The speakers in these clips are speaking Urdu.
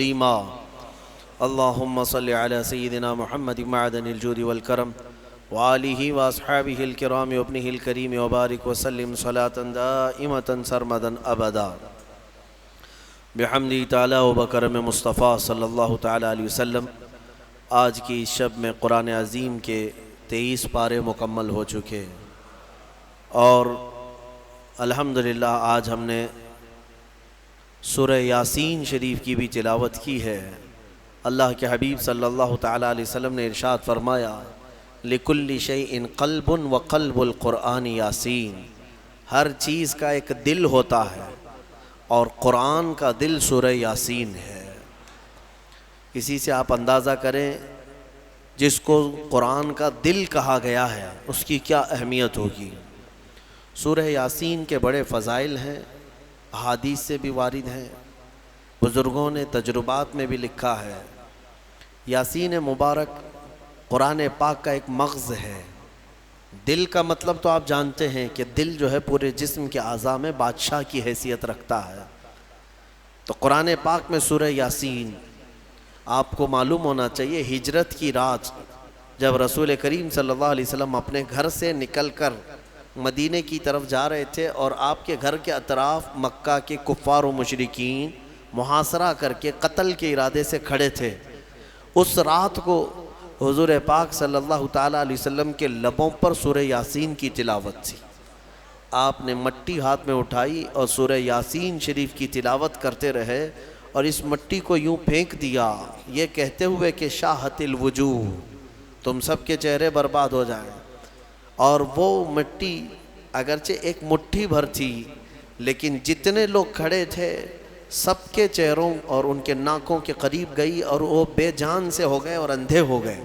قيما اللهم صل على سيدنا محمد معدن الجود والكرم وآله وأصحابه الكرام وابنه الكريم وبارك وسلم صلاة دائمة سرمدا أبدا بحمدی تعالی و بکرم مصطفیٰ صلی اللہ تعالی علیہ وسلم۔ آج کی شب میں قرآن عظیم کے 23 پارے مکمل ہو چکے اور الحمدللہ آج ہم نے سورہ یاسین شریف کی بھی تلاوت کی ہے۔ اللہ کے حبیب صلی اللہ تعالی علیہ وسلم نے ارشاد فرمایا لِكُلِّ شَيْءٍ قَلْبٌ وَقَلْبُ الْقُرْآنِ یاسین، ہر چیز کا ایک دل ہوتا ہے اور قرآن کا دل سورہ یاسین ہے۔ اسی سے آپ اندازہ کریں جس کو قرآن کا دل کہا گیا ہے اس کی کیا اہمیت ہوگی۔ سورہ یاسین کے بڑے فضائل ہیں، احادیث سے بھی وارد ہیں، بزرگوں نے تجربات میں بھی لکھا ہے۔ یاسین مبارک قرآن پاک کا ایک مغز ہے۔ دل کا مطلب تو آپ جانتے ہیں کہ دل جو ہے پورے جسم کے اعضاء میں بادشاہ کی حیثیت رکھتا ہے۔ تو قرآن پاک میں سورہ یاسین، آپ کو معلوم ہونا چاہیے ہجرت کی رات جب رسول کریم صلی اللہ علیہ وسلم اپنے گھر سے نکل کر مدینے کی طرف جا رہے تھے اور آپ کے گھر کے اطراف مکہ کے کفار و مشرکین محاصرہ کر کے قتل کے ارادے سے کھڑے تھے، اس رات کو حضور پاک صلی اللہ تعالیٰ علیہ وسلم کے لبوں پر سورہ یاسین کی تلاوت تھی۔ آپ نے مٹی ہاتھ میں اٹھائی اور سورہ یاسین شریف کی تلاوت کرتے رہے اور اس مٹی کو یوں پھینک دیا یہ کہتے ہوئے کہ شاہت الوجوہ، تم سب کے چہرے برباد ہو جائیں۔ اور وہ مٹی اگرچہ ایک مٹھی بھر تھی لیکن جتنے لوگ کھڑے تھے سب کے چہروں اور ان کے ناکوں کے قریب گئی اور وہ بے جان سے ہو گئے اور اندھے ہو گئے۔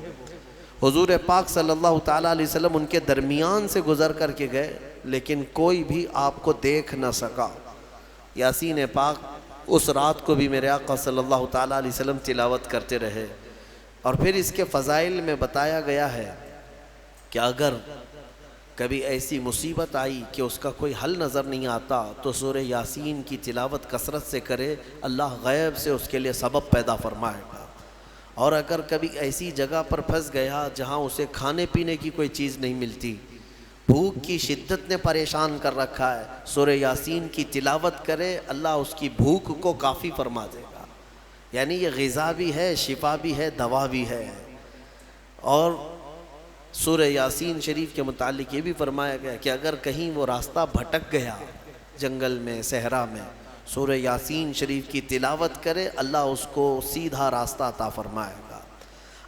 حضور پاک صلی اللہ تعالیٰ علیہ وسلم ان کے درمیان سے گزر کر کے گئے لیکن کوئی بھی آپ کو دیکھ نہ سکا۔ یاسین پاک اس رات کو بھی میرے آقا صلی اللہ تعالیٰ علیہ وسلم تلاوت کرتے رہے۔ اور پھر اس کے فضائل میں بتایا گیا ہے کہ اگر کبھی ایسی مصیبت آئی کہ اس کا کوئی حل نظر نہیں آتا تو سورہ یاسین کی تلاوت کثرت سے کرے، اللہ غیب سے اس کے لیے سبب پیدا فرمائے گا۔ اور اگر کبھی ایسی جگہ پر پھنس گیا جہاں اسے کھانے پینے کی کوئی چیز نہیں ملتی، بھوک کی شدت نے پریشان کر رکھا ہے، سورہ یاسین کی تلاوت کرے، اللہ اس کی بھوک کو کافی فرما دے گا۔ یعنی یہ غذا بھی ہے، شفا بھی ہے، دوا بھی ہے۔ اور سورہ یاسین شریف کے متعلق یہ بھی فرمایا گیا کہ اگر کہیں وہ راستہ بھٹک گیا جنگل میں، صحرا میں، سورہ یاسین شریف کی تلاوت کرے، اللہ اس کو سیدھا راستہ عطا فرمائے گا۔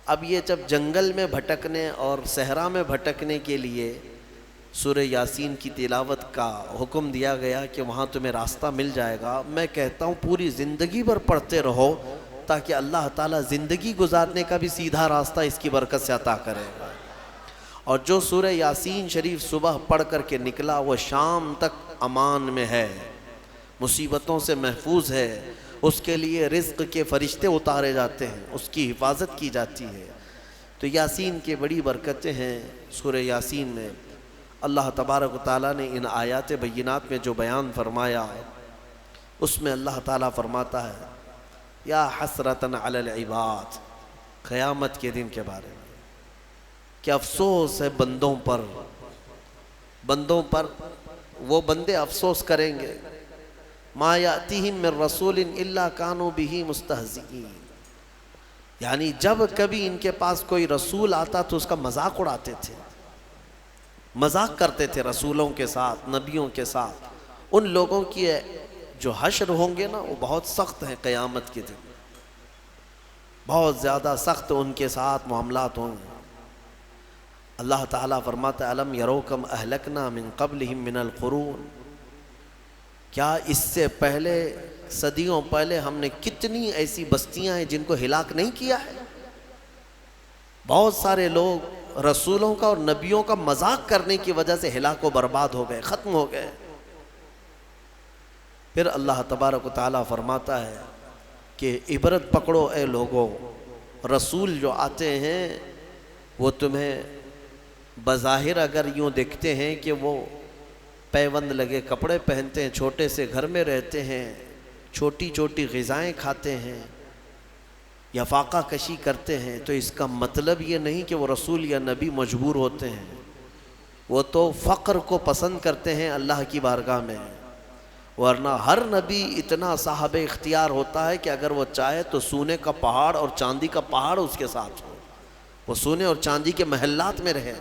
اب یہ جب جنگل میں بھٹکنے اور صحرا میں بھٹکنے کے لیے سورہ یاسین کی تلاوت کا حکم دیا گیا کہ وہاں تمہیں راستہ مل جائے گا، میں کہتا ہوں پوری زندگی بھر پڑھتے رہو تاکہ اللہ تعالیٰ زندگی گزارنے کا بھی سیدھا راستہ اس کی برکت سے عطا کرے گا۔ اور جو سورہ یاسین شریف صبح پڑھ کر کے نکلا وہ شام تک امان میں ہے، مصیبتوں سے محفوظ ہے، اس کے لیے رزق کے فرشتے اتارے جاتے ہیں، اس کی حفاظت کی جاتی ہے۔ تو یاسین کی بڑی برکتیں ہیں سورہ یاسین میں۔ اللہ تبارک و تعالیٰ نے ان آیات بینات میں جو بیان فرمایا اس میں اللہ تعالیٰ فرماتا ہے یا حسرتاً علی العباد، قیامت کے دن کے بارے میں کہ افسوس ہے بندوں پر، وہ بندے افسوس کریں گے، ما یاتیہم من رسول الا کانوا بہ مستہزئین، یعنی جب کبھی ان کے پاس کوئی رسول آتا تو اس کا مذاق اڑاتے تھے، مذاق کرتے تھے رسولوں کے ساتھ، نبیوں کے ساتھ۔ ان لوگوں کی جو حشر ہوں گے نا وہ بہت سخت ہیں، قیامت کے دن بہت زیادہ سخت ان کے ساتھ معاملات ہوں گے۔ اللہ تعالیٰ فرماتا ہے الم یرو کم اہلکنا من قبلہم من القرون، کیا اس سے پہلے صدیوں پہلے ہم نے کتنی ایسی بستیاں ہیں جن کو ہلاک نہیں کیا ہے۔ بہت سارے لوگ رسولوں کا اور نبیوں کا مذاق کرنے کی وجہ سے ہلاک و برباد ہو گئے، ختم ہو گئے۔ پھر اللہ تبارک و تعالیٰ فرماتا ہے کہ عبرت پکڑو اے لوگو، رسول جو آتے ہیں وہ تمہیں بظاہر اگر یوں دیکھتے ہیں کہ وہ پیوند لگے کپڑے پہنتے ہیں، چھوٹے سے گھر میں رہتے ہیں، چھوٹی چھوٹی غذائیں کھاتے ہیں، یا فاقہ کشی کرتے ہیں تو اس کا مطلب یہ نہیں کہ وہ رسول یا نبی مجبور ہوتے ہیں، وہ تو فقر کو پسند کرتے ہیں اللہ کی بارگاہ میں، ورنہ ہر نبی اتنا صاحب اختیار ہوتا ہے کہ اگر وہ چاہے تو سونے کا پہاڑ اور چاندی کا پہاڑ اس کے ساتھ ہو، وہ سونے اور چاندی کے محلات میں رہے،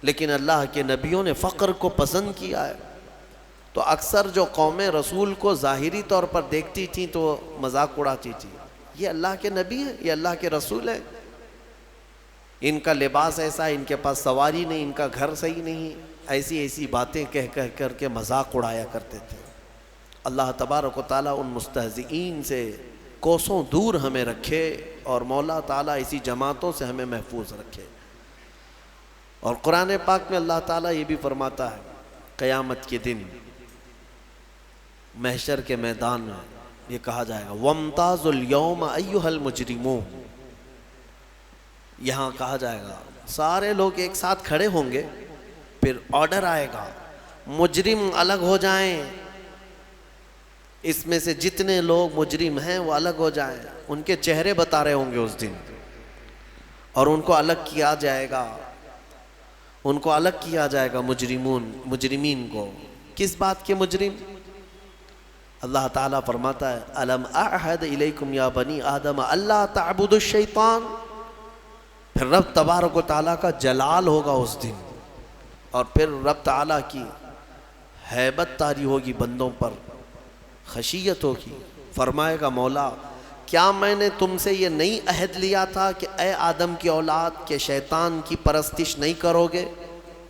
لیکن اللہ کے نبیوں نے فقر کو پسند کیا ہے۔ تو اکثر جو قومیں رسول کو ظاہری طور پر دیکھتی تھیں تو وہ مذاق اڑاتی تھی، یہ اللہ کے نبی ہیں، یہ اللہ کے رسول ہیں، ان کا لباس ایسا ہے، ان کے پاس سواری نہیں، ان کا گھر صحیح نہیں، ایسی ایسی باتیں کہہ کر کے مذاق اڑایا کرتے تھے۔ اللہ تبارک و تعالیٰ ان مستہزئین سے کوسوں دور ہمیں رکھے، اور مولا تعالیٰ اسی جماعتوں سے ہمیں محفوظ رکھے۔ اور قرآن پاک میں اللہ تعالیٰ یہ بھی فرماتا ہے، قیامت کے دن محشر کے میدان میں یہ کہا جائے گا وَامْتَازُوا الْيَوْمَ أَيُّهَا الْمُجْرِمُونَ، یہاں کہا جائے گا سارے لوگ ایک ساتھ کھڑے ہوں گے، پھر آرڈر آئے گا مجرم الگ ہو جائیں، اس میں سے جتنے لوگ مجرم ہیں وہ الگ ہو جائیں، ان کے چہرے بتا رہے ہوں گے اس دن، اور ان کو الگ کیا جائے گا، ان کو الگ کیا جائے گا مجرمین کو۔ کس بات کے مجرم؟ اللہ تعالیٰ فرماتا ہے الم اعہد الیکم یا بنی آدم اللہ تعبدوا الشیطان، پھر رب تبارک و تعالیٰ کا جلال ہوگا اس دن، اور پھر رب تعالیٰ کی ہیبت طاری ہوگی بندوں پر، خشیت ہوگی، فرمائے گا مولا کیا میں نے تم سے یہ نہیں عہد لیا تھا کہ اے آدم کی اولاد کے شیطان کی پرستش نہیں کرو گے،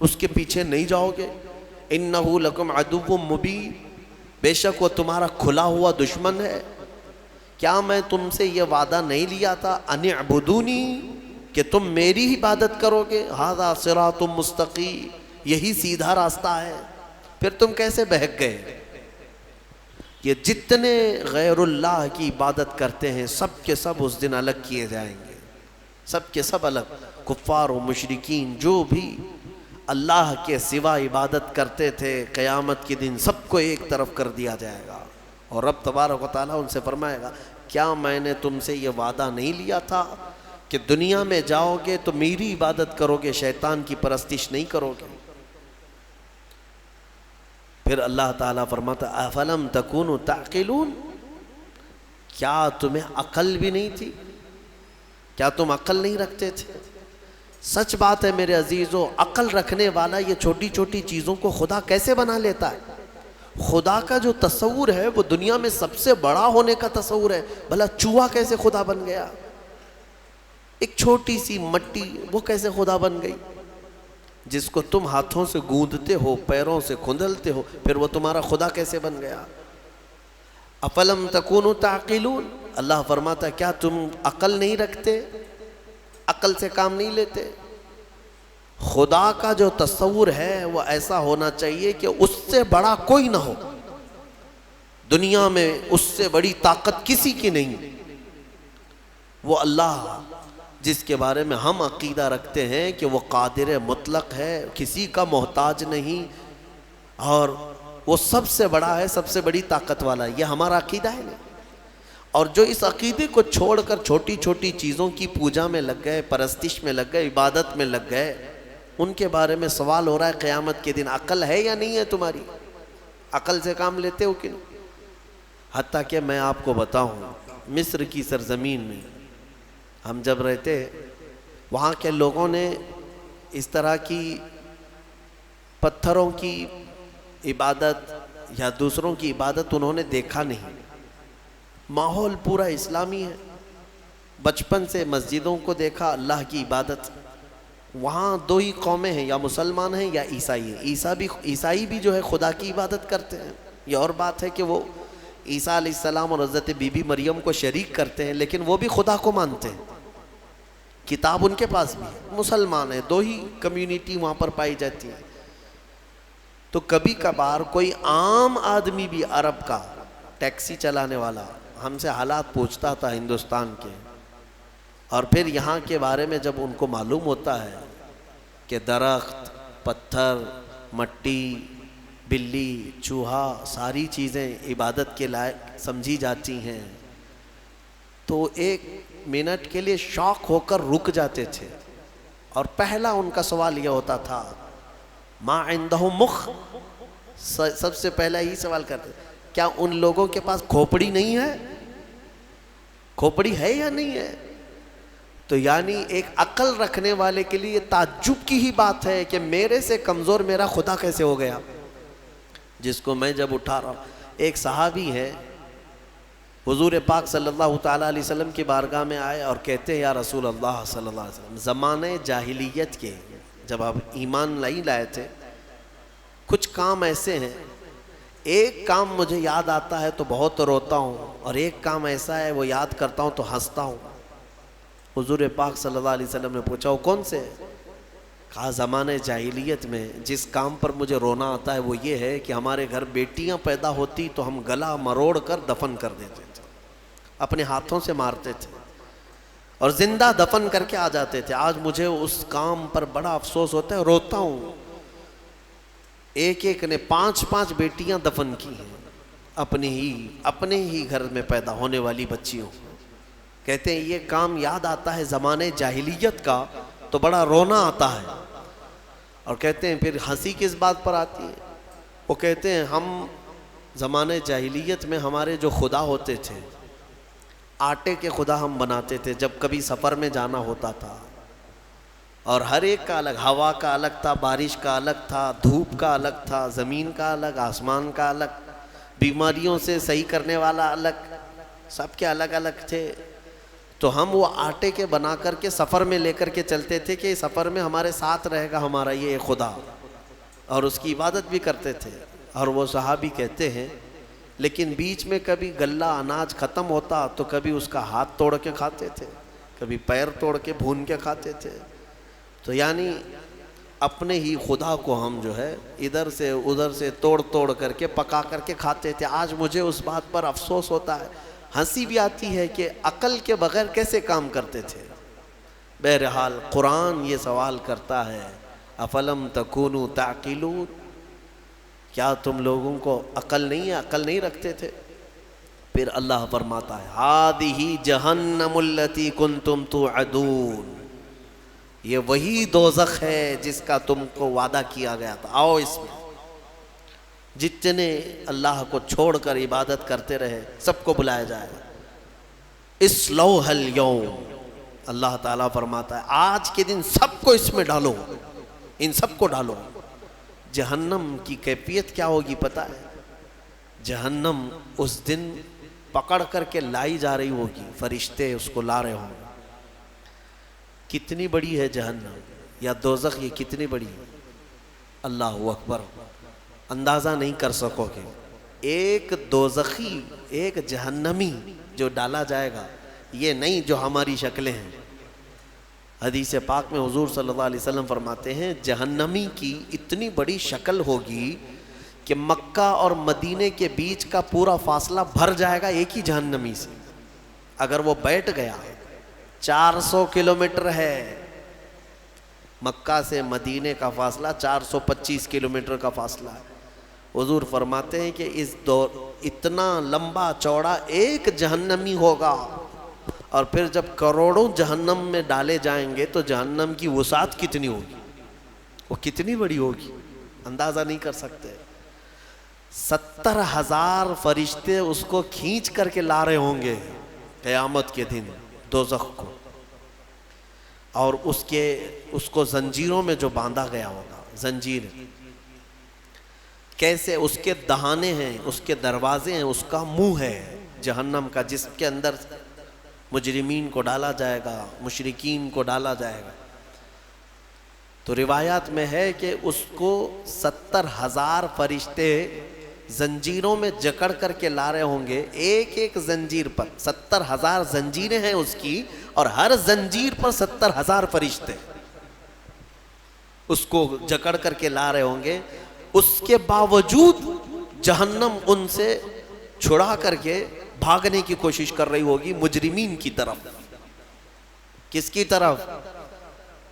اس کے پیچھے نہیں جاؤ گے، انہ لکم عدو مبین، بے شک وہ تمہارا کھلا ہوا دشمن ہے، کیا میں تم سے یہ وعدہ نہیں لیا تھا ان اعبدونی، کہ تم میری عبادت کرو گے، ھذا صراط مستقیم، یہی سیدھا راستہ ہے، پھر تم کیسے بہک گئے؟ یہ جتنے غیر اللہ کی عبادت کرتے ہیں سب کے سب اس دن الگ کیے جائیں گے، سب کے سب الگ، کفار و مشرکین جو بھی اللہ کے سوا عبادت کرتے تھے قیامت کے دن سب کو ایک طرف کر دیا جائے گا، اور رب تبارک و تعالیٰ ان سے فرمائے گا کیا میں نے تم سے یہ وعدہ نہیں لیا تھا کہ دنیا میں جاؤ گے تو میری عبادت کرو گے، شیطان کی پرستش نہیں کرو گے؟ پھر اللہ تعالیٰ فرماتا افلم تکونوا تعقلون، کیا تمہیں عقل بھی نہیں تھی؟ کیا تم عقل نہیں رکھتے تھے؟ سچ بات ہے میرے عزیزو، عقل رکھنے والا یہ چھوٹی چھوٹی چیزوں کو خدا کیسے بنا لیتا ہے؟ خدا کا جو تصور ہے وہ دنیا میں سب سے بڑا ہونے کا تصور ہے، بھلا چوہا کیسے خدا بن گیا؟ ایک چھوٹی سی مٹی وہ کیسے خدا بن گئی؟ جس کو تم ہاتھوں سے گوندتے ہو، پیروں سے کھندلتے ہو، پھر وہ تمہارا خدا کیسے بن گیا؟ افلم تکونوا تعقلون، اللہ فرماتا کیا تم عقل نہیں رکھتے، عقل سے کام نہیں لیتے؟ خدا کا جو تصور ہے وہ ایسا ہونا چاہیے کہ اس سے بڑا کوئی نہ ہو، دنیا میں اس سے بڑی طاقت کسی کی نہیں، وہ اللہ جس کے بارے میں ہم عقیدہ رکھتے ہیں کہ وہ قادر مطلق ہے، کسی کا محتاج نہیں، اور وہ سب سے بڑا ہے، سب سے بڑی طاقت والا ہے، یہ ہمارا عقیدہ ہے نا۔ اور جو اس عقیدے کو چھوڑ کر چھوٹی چھوٹی چیزوں کی پوجا میں لگ گئے، پرستش میں لگ گئے، عبادت میں لگ گئے، ان کے بارے میں سوال ہو رہا ہے قیامت کے دن عقل ہے یا نہیں ہے تمہاری؟ عقل سے کام لیتے ہو کہ نہیں؟ حتیٰ کہ میں آپ کو بتاؤں مصر کی سرزمین میں ہم جب رہتے وہاں کے لوگوں نے اس طرح کی پتھروں کی عبادت یا دوسروں کی عبادت انہوں نے دیکھا نہیں، ماحول پورا اسلامی ہے، بچپن سے مسجدوں کو دیکھا، اللہ کی عبادت۔ وہاں دو ہی قومیں ہیں، یا مسلمان ہیں یا عیسائی ہیں، عیسائی بھی جو ہے خدا کی عبادت کرتے ہیں، یہ اور بات ہے کہ وہ عیسیٰ علیہ السلام اور حضرت بی بی مریم کو شریک کرتے ہیں، لیکن وہ بھی خدا کو مانتے ہیں، کتاب ان کے پاس بھی ہے، مسلمان ہیں، دو ہی کمیونٹی وہاں پر پائی جاتی ہے۔ تو کبھی کبھار کوئی عام آدمی بھی عرب کا ٹیکسی چلانے والا ہم سے حالات پوچھتا تھا ہندوستان کے، اور پھر یہاں کے بارے میں جب ان کو معلوم ہوتا ہے کہ درخت، پتھر، مٹی، بلی، چوہا، ساری چیزیں عبادت کے لائق سمجھی جاتی ہیں، تو 1 منٹ کے لیے شاک ہو کر رک جاتے تھے، اور پہلا ان کا سوال یہ ہوتا تھا ما عندہم مخ، سب سے پہلا یہی سوال کرتے کیا ان لوگوں کے پاس کھوپڑی نہیں ہے؟ کھوپڑی ہے یا نہیں ہے؟ تو یعنی ایک عقل رکھنے والے کے لیے تعجب کی ہی بات ہے کہ میرے سے کمزور میرا خدا کیسے ہو گیا، جس کو میں جب اٹھا رہا ہوں۔ ایک صحابی ہے، حضور پاک صلی اللہ تعالیٰ علیہ وسلم کی بارگاہ میں آئے اور کہتے ہیں یا رسول اللہ صلی اللہ علیہ وسلم، زمانے جاہلیت کے جب آپ ایمان نہیں لائے تھے، کچھ کام ایسے ہیں، ایک کام مجھے یاد آتا ہے تو بہت روتا ہوں، اور ایک کام ایسا ہے وہ یاد کرتا ہوں تو ہنستا ہوں۔ حضور پاک صلی اللہ علیہ وسلم نے پوچھا وہ کون سے؟ کہا زمانے جاہلیت میں جس کام پر مجھے رونا آتا ہے وہ یہ ہے کہ ہمارے گھر بیٹیاں پیدا ہوتی تو ہم گلا مروڑ کر دفن کر دیتے تھے، اپنے ہاتھوں سے مارتے تھے اور زندہ دفن کر کے آ جاتے تھے۔ آج مجھے اس کام پر بڑا افسوس ہوتا ہے، روتا ہوں۔ ایک نے 5 بیٹیاں دفن کی ہیں، اپنے ہی گھر میں پیدا ہونے والی بچیوں۔ کہتے ہیں یہ کام یاد آتا ہے زمانے جاہلیت کا تو بڑا رونا آتا ہے، اور کہتے ہیں پھر ہنسی کس بات پر آتی ہے؟ وہ کہتے ہیں ہم زمانے جاہلیت میں ہمارے جو خدا ہوتے تھے، آٹے کے خدا ہم بناتے تھے جب کبھی سفر میں جانا ہوتا تھا، اور ہر ایک کا الگ، ہوا کا الگ تھا، بارش کا الگ تھا، دھوپ کا الگ تھا، زمین کا الگ، آسمان کا الگ، بیماریوں سے صحیح کرنے والا الگ، سب کے الگ الگ تھے۔ تو ہم وہ آٹے کے بنا کر کے سفر میں لے کر کے چلتے تھے کہ سفر میں ہمارے ساتھ رہے گا ہمارا یہ خدا، اور اس کی عبادت بھی کرتے تھے۔ اور وہ صحابی کہتے ہیں لیکن بیچ میں کبھی غلہ اناج ختم ہوتا تو کبھی اس کا ہاتھ توڑ کے کھاتے تھے، کبھی پیر توڑ کے بھون کے کھاتے تھے۔ تو یعنی اپنے ہی خدا کو ہم جو ہے ادھر سے ادھر سے توڑ کر کے پکا کر کے کھاتے تھے۔ آج مجھے اس بات پر افسوس ہوتا ہے، ہنسی بھی آتی ہے کہ عقل کے بغیر کیسے کام کرتے تھے۔ بہرحال قرآن یہ سوال کرتا ہے افلم تکونوا تعقلون، کیا تم لوگوں کو عقل نہیں ہے، عقل نہیں رکھتے تھے؟ پھر اللہ فرماتا ہے ہذہ جہنم التی کنتم توعدون، یہ وہی دوزخ ہے جس کا تم کو وعدہ کیا گیا تھا، آؤ اس میں۔ جتنے اللہ کو چھوڑ کر عبادت کرتے رہے سب کو بلایا جائے گا۔ اصلوها اليوم، اللہ تعالیٰ فرماتا ہے آج کے دن سب کو اس میں ڈالو، ان سب کو ڈالو۔ جہنم کی کیفیت کیا ہوگی پتہ ہے؟ جہنم اس دن پکڑ کر کے لائی جا رہی ہوگی، فرشتے اس کو لا رہے ہوں گے۔ کتنی بڑی ہے جہنم یا دوزخ، یہ کتنی بڑی ہے، اللہ اکبر، اندازہ نہیں کر سکو گے۔ ایک دوزخی، ایک جہنمی جو ڈالا جائے گا، یہ نہیں جو ہماری شکلیں ہیں۔ حدیث پاک میں حضور صلی اللہ علیہ وسلم فرماتے ہیں جہنمی کی اتنی بڑی شکل ہوگی کہ مکہ اور مدینے کے بیچ کا پورا فاصلہ بھر جائے گا ایک ہی جہنمی سے۔ اگر وہ بیٹھ گیا، 400 کلومیٹر ہے مکہ سے مدینے کا فاصلہ، 425 کلومیٹر کا فاصلہ ہے۔ حضور فرماتے ہیں کہ اس دور اتنا لمبا چوڑا ایک جہنمی ہوگا، اور پھر جب کروڑوں جہنم میں ڈالے جائیں گے تو جہنم کی وسعت کتنی ہوگی، وہ کتنی بڑی ہوگی، اندازہ نہیں کر سکتے۔ 70,000 فرشتے اس کو کھینچ کر کے لا رہے ہوں گے قیامت کے دن دوزخ کو، اور اس کو زنجیروں میں جو باندھا گیا ہوگا، زنجیر کیسے، اس کے دہانے ہیں، اس کے دروازے ہیں، اس کا منہ ہے جہنم کا، جس کے اندر مجرمین کو ڈالا جائے گا، مشرکین کو ڈالا جائے گا۔ تو روایات میں ہے کہ اس کو 70,000 فرشتے زنجیروں میں جکڑ کر کے لا رہے ہوں گے، ایک ایک زنجیر پر 70,000 زنجیریں ہیں اس کی، اور ہر زنجیر پر 70,000 فرشتے اس کو جکڑ کر کے لا رہے ہوں گے۔ اس کے باوجود جہنم ان سے چھڑا کر کے بھاگنے کی کوشش کر رہی ہوگی مجرمین کی طرف۔ کس کی طرف؟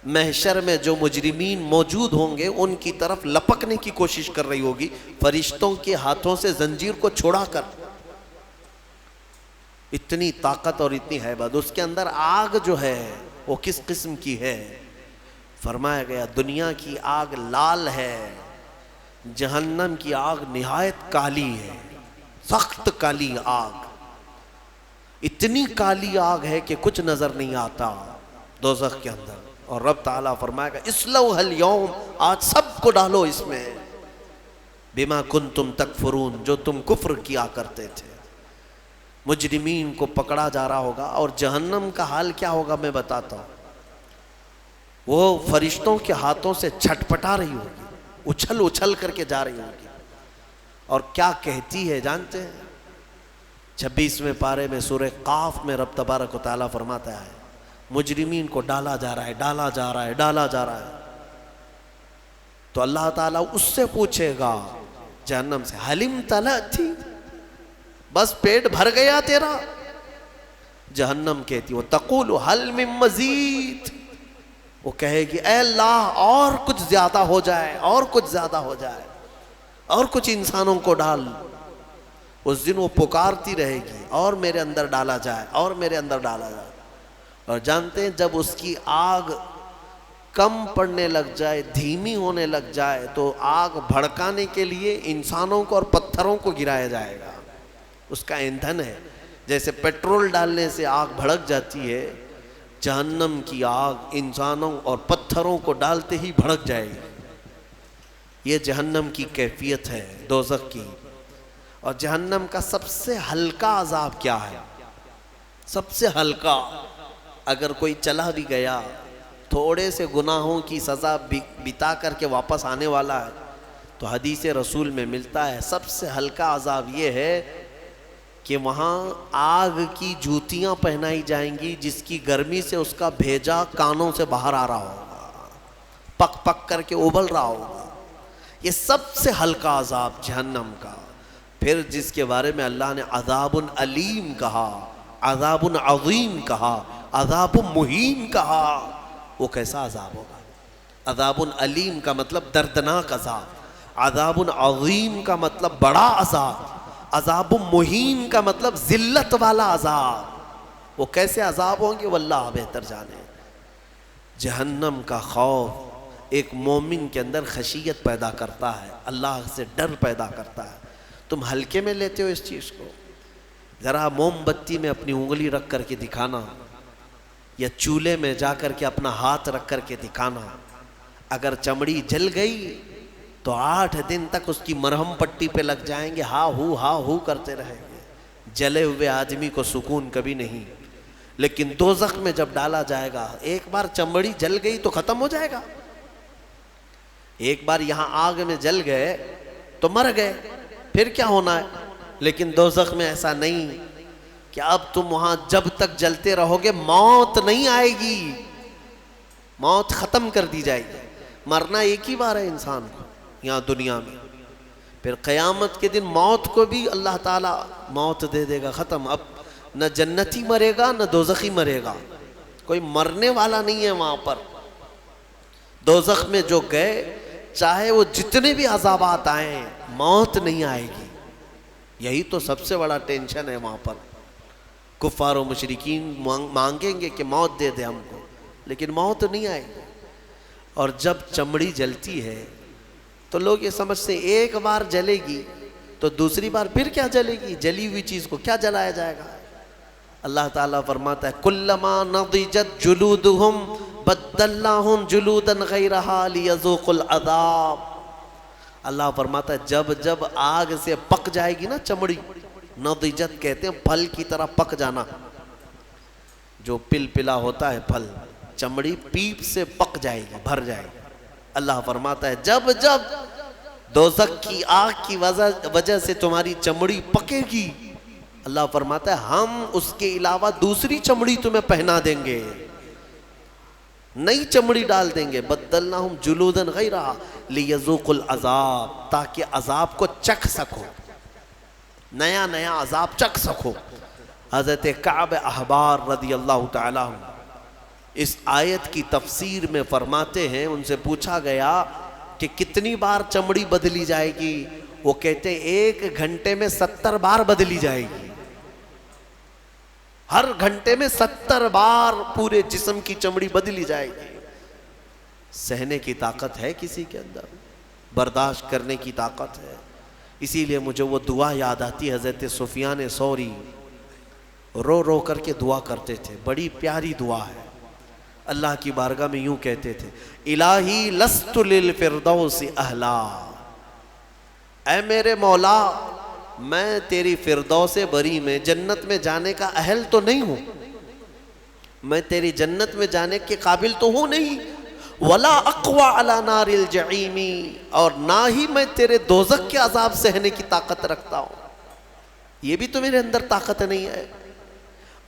محشر میں جو مجرمین موجود ہوں گے ان کی طرف لپکنے کی کوشش کر رہی ہوگی، فرشتوں کے ہاتھوں سے زنجیر کو چھڑا کر۔ اتنی طاقت اور اتنی ہیبت. اس کے اندر آگ جو ہے وہ کس قسم کی ہے؟ فرمایا گیا دنیا کی آگ لال ہے، جہنم کی آگ نہایت کالی ہے، سخت کالی آگ. اتنی کالی آگ ہے کہ کچھ نظر نہیں آتا دوزخ کے اندر. اور رب تعالیٰ فرمائے گا اسلوھا اليوم، آج سب کو ڈالو اس میں، بما کنتم تکفرون، جو تم کفر کیا کرتے تھے. مجرمین کو پکڑا جا رہا ہوگا. اور جہنم کا حال کیا ہوگا میں بتاتا ہوں. وہ فرشتوں کے ہاتھوں سے چھٹپٹا رہی ہوگی، اچھل اچھل کر کے جا رہی ہوگی. اور کیا کہتی ہے جانتے ہیں؟ 26ویں پارے میں سورہ قاف میں رب تبارک و تعالیٰ فرماتا ہے مجرمین کو ڈالا جا رہا ہے، ڈالا جا رہا ہے، ڈالا جا رہا ہے. تو اللہ تعالیٰ اس سے پوچھے گا جہنم سے حلم تلأتی، بس پیٹ بھر گیا تیرا؟ جہنم کہتی وہ تقول حل من مزید، وہ کہے گی اے اللہ اور کچھ زیادہ ہو جائے، اور کچھ زیادہ ہو جائے، اور کچھ انسانوں کو ڈال. اس دن وہ پکارتی رہے گی اور میرے اندر ڈالا جائے، اور میرے اندر ڈالا جائے. اور جانتے ہیں جب اس کی آگ کم پڑنے لگ جائے، دھیمی ہونے لگ جائے، تو آگ بھڑکانے کے لیے انسانوں کو اور پتھروں کو گرایا جائے گا. اس کا ایندھن ہے. جیسے پیٹرول ڈالنے سے آگ بھڑک جاتی ہے، جہنم کی آگ انسانوں اور پتھروں کو ڈالتے ہی بھڑک جائے گی. یہ جہنم کی کیفیت ہے دوزخ کی. اور جہنم کا سب سے ہلکا عذاب کیا ہے؟ سب سے ہلکا، اگر کوئی چلا بھی گیا، تھوڑے سے گناہوں کی سزا بتا کر کے واپس آنے والا ہے، تو حدیث رسول میں ملتا ہے سب سے ہلکا عذاب یہ ہے کہ وہاں آگ کی جوتیاں پہنائی جائیں گی جس کی گرمی سے اس کا بھیجا کانوں سے باہر آ رہا ہوگا، پک پک کر کے ابل رہا ہوگا. یہ سب سے ہلکا عذاب جہنم کا. پھر جس کے بارے میں اللہ نے عذاب علیم کہا، عذاب عظیم کہا، عذاب مہین کہا، وہ کیسا عذاب ہوگا؟ عذاب علیم کا مطلب دردناک عذاب، عذاب عظیم کا مطلب بڑا عذاب، عذاب مہین کا مطلب ذلت والا عذاب. وہ کیسے عذاب ہوں گے واللہ بہتر جانے. جہنم کا خوف ایک مومن کے اندر خشیت پیدا کرتا ہے، اللہ سے ڈر پیدا کرتا ہے. تم ہلکے میں لیتے ہو اس چیز کو. ذرا موم بتی میں اپنی انگلی رکھ کر کے دکھانا، یا چولہے میں جا کر کے اپنا ہاتھ رکھ کر کے دکھانا، اگر چمڑی جل گئی تو 8 دن تک اس کی مرہم پٹی پہ لگ جائیں گے، ہا ہو کرتے رہیں گے. جلے ہوئے آدمی کو سکون کبھی نہیں. لیکن دوزخ میں جب ڈالا جائے گا، ایک بار چمڑی جل گئی تو ختم ہو جائے گا. ایک بار یہاں آگ میں جل گئے تو مر گئے، پھر کیا ہونا ہے؟ لیکن دوزخ میں ایسا نہیں کہ اب تم وہاں جب تک جلتے رہو گے موت نہیں آئے گی، موت ختم کر دی جائے گی. مرنا ایک ہی بار ہے انسان کو یہاں دنیا میں. پھر قیامت کے دن موت کو بھی اللہ تعالیٰ موت دے دے گا، ختم. اب نہ جنتی مرے گا نہ دوزخی مرے گا، کوئی مرنے والا نہیں ہے وہاں پر. دوزخ میں جو گئے چاہے وہ جتنے بھی عذابات آئیں موت نہیں آئے گی. یہی تو سب سے بڑا ٹینشن ہے وہاں پر. کفار و مشرکین مانگیں گے کہ موت دے دے ہم کو، لیکن موت نہیں آئے گی. اور جب چمڑی جلتی ہے تو لوگ یہ سمجھتے ہیں ایک بار جلے گی تو دوسری بار پھر کیا جلے گی، جلی ہوئی چیز کو کیا جلایا جائے گا. اللہ تعالیٰ فرماتا ہے کلما نضجت جلودہم بدلناہم جلودا غیرہا لیذوقوا العذاب. اللہ فرماتا ہے جب جب آگ سے پک جائے گی نا چمڑی، نضجت کہتے ہیں پھل کی طرح پک جانا، جو پل پلا ہوتا ہے پھل، چمڑی پیپ سے پک جائے گی، بھر جائے گی. اللہ فرماتا ہے جب جب دوزخ کی آگ کی وجہ سے تمہاری چمڑی پکے گی، اللہ فرماتا ہے ہم اس کے علاوہ دوسری چمڑی تمہیں پہنا دیں گے، نئی چمڑی ڈال دیں گے. بدلناہم جلودا غیرہا لیذوقوا العذاب، تاکہ عذاب کو چکھ سکو، نیا نیا عذاب چکھ سکو. حضرت کعب احبار رضی اللہ تعالیٰ عنہ اس آیت کی تفسیر میں فرماتے ہیں، ان سے پوچھا گیا کہ کتنی بار چمڑی بدلی جائے گی؟ وہ کہتے ہیں 1 گھنٹے میں 70 بار بدلی جائے گی. ہر گھنٹے میں 70 بار پورے جسم کی چمڑی بدلی جائے گی. سہنے کی طاقت ہے کسی کے اندر؟ برداشت کرنے کی طاقت ہے؟ اسی لیے مجھے وہ دعا یاد آتی ہے، حضرت سفیان ثوری رو رو کر کے دعا کرتے تھے، بڑی پیاری دعا ہے. اللہ کی بارگاہ میں یوں کہتے تھے، الہی لست للفردوس اہلا، اے میرے مولا میں تیری فردوس بری میں، جنت میں جانے کا اہل تو نہیں ہوں، میں تیری جنت میں جانے کے قابل تو ہوں نہیں، ولا اقوی علی نار الجحیم، اور نہ ہی میں تیرے دوزخ کے عذاب سہنے کی طاقت رکھتا ہوں. یہ بھی تو میرے اندر طاقت نہیں ہے.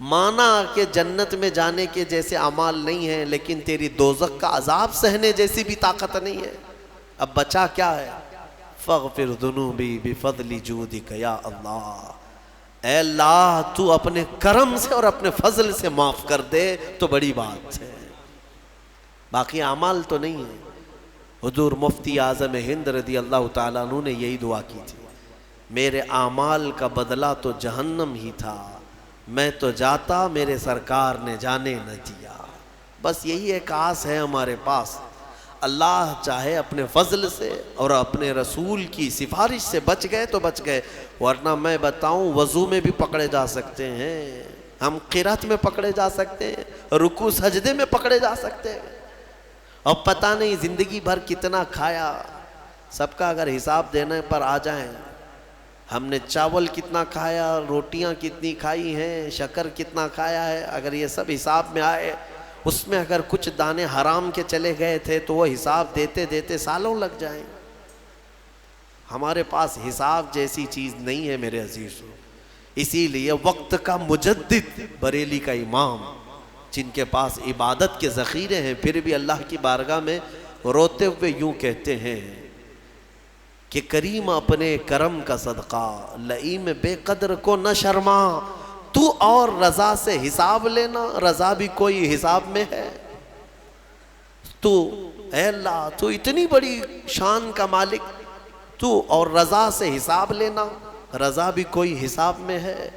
مانا کہ جنت میں جانے کے جیسے اعمال نہیں ہیں، لیکن تیری دوزخ کا عذاب سہنے جیسی بھی طاقت نہیں ہے. اب بچا کیا ہے؟ فاغفر ذنوبی بفضل جودک یا اللہ، اے اللہ تو اپنے کرم سے اور اپنے فضل سے معاف کر دے تو بڑی بات ہے، باقی اعمال تو نہیں ہے. حضور مفتی اعظم ہند رضی اللہ تعالیٰ عنہ نے یہی دعا کی تھی، میرے اعمال کا بدلہ تو جہنم ہی تھا، میں تو جاتا میرے سرکار نے جانے نہ دیا. بس یہی ایک آس ہے ہمارے پاس، اللہ چاہے اپنے فضل سے اور اپنے رسول کی سفارش سے بچ گئے تو بچ گئے، ورنہ میں بتاؤں وضو میں بھی پکڑے جا سکتے ہیں، ہم قرات میں پکڑے جا سکتے ہیں، رکوع سجدے میں پکڑے جا سکتے ہیں. اب پتہ نہیں زندگی بھر کتنا کھایا، سب کا اگر حساب دینے پر آ جائیں، ہم نے چاول کتنا کھایا، روٹیاں کتنی کھائی ہیں، شکر کتنا کھایا ہے، اگر یہ سب حساب میں آئے، اس میں اگر کچھ دانے حرام کے چلے گئے تھے تو وہ حساب دیتے دیتے سالوں لگ جائیں. ہمارے پاس حساب جیسی چیز نہیں ہے میرے عزیزوں. اسی لیے وقت کا مجدد بریلی کا امام، جن کے پاس عبادت کے ذخیرے ہیں، پھر بھی اللہ کی بارگاہ میں روتے ہوئے یوں کہتے ہیں کہ کریم اپنے کرم کا صدقہ، لئیم بے قدر کو نہ شرما، تو اور رضا سے حساب لینا، رضا بھی کوئی حساب میں ہے. تو اے اللہ تو اتنی بڑی شان کا مالک، تو اور رضا سے حساب لینا، رضا بھی کوئی حساب میں ہے.